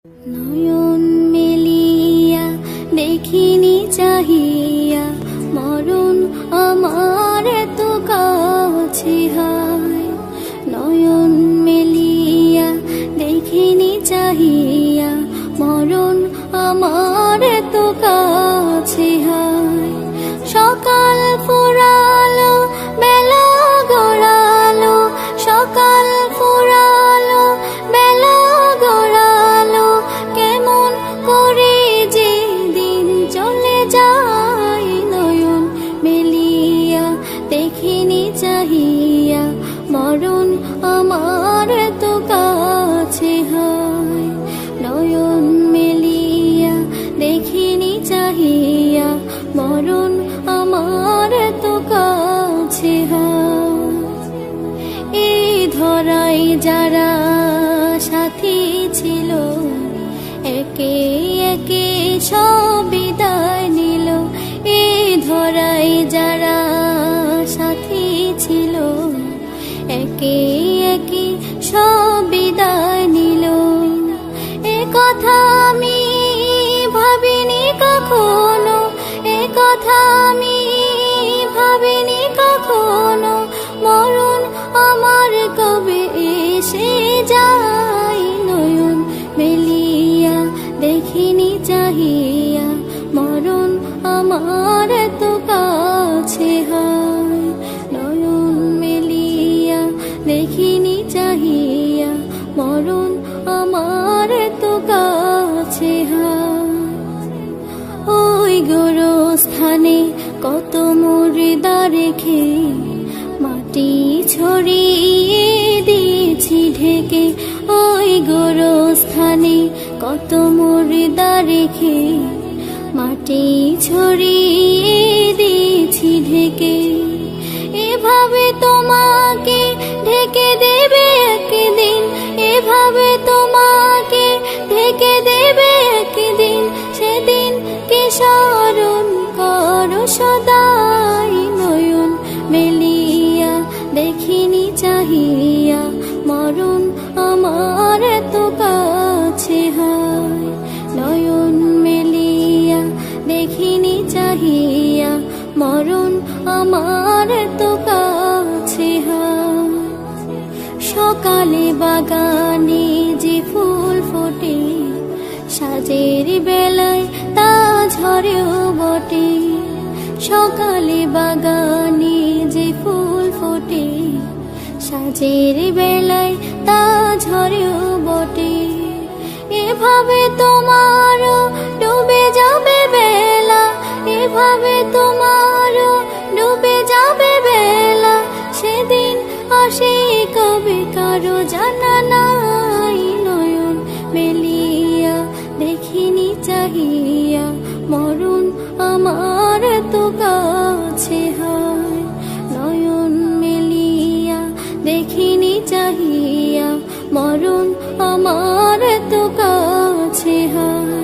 নয়ন মেলিয়া দেখিনি চাহিয়া মরণ আমার তো কাছে হায়। নয়ন মেলিয়া দেখিনি চাহিয়া মরণ আমার তো কাছে হায়। সকাল ফুরালো বেলা গড়ালো, সকাল ফুরালো বেলা গড়ালো, কেমন করে যে দিন চলে যায়। নয়ন মেলিয়া দেখিনি চাহিয়া মরণ আমার তো কাছে হায়। নয়ন মেলিয়া দেখিনি চাহিয়া মরণ আমার তো কাছে হায়। এই ধরাই যারা সাথী ছিল, একে একে সব বিদায় নিল। এই ধরাই যারা সাথী ছিল, একে একে সব বিদায় নিল। এ কথা আমি ভাবিনি কখনো, এ কথা আমি ভাবিনি কখনো, মরণ আমার কবে এসে যায়। নয়ন মেলিয়া দেখিনি চাহিয়া মরণ আমার তো কাছে হায়। নয়ন মেলিয়া দেখিনি চাহিয়া মরণ আমার তো কাছে হায়। ওই গোরস্থানে কত মুর্দা রেখে মাটি ছড়িয়ে দিয়েছি ঢেকে। ওই গোরস্থানে কত মুর্দা রেখে মাটি ছড়িয়ে দিয়েছি ঢেকে। এভাবে তোমাকে ঢেকে দেবে একদিন, এভাবে তোমাকে ঢেকে দেবে একদিন, সেদিন কে স্মরণ করো সদাই। নয়ন মেলিয়া দেখিনি চাহিয়া মরণ আমার তো কাছে হায়। নয়ন মেলিয়া দেখিনি চাহিয়া মরণ আমার তো কাছে হায়। সকালে বাগানে যে ফুল ফোটে, সাজের বেলায় তা ঝরেও বটে। সকালে বাগানে যে ফুল ফোটে, সাজের বেলায় তা ঝরেও বটে। এভাবে তোমারও ডুবে যাবে বেলা, এভাবে তোমারও ডুবে যাবে বেলা, সেদিন আসে কবে কারো জানা নাই। নয়ন মেলিয়া দেখিনি চাহিয়া মরণ আমার তো কাছে হায়। নয়ন মেলিয়া দেখিনি চাহিয়া মরণ আমার তো কাছে হায়।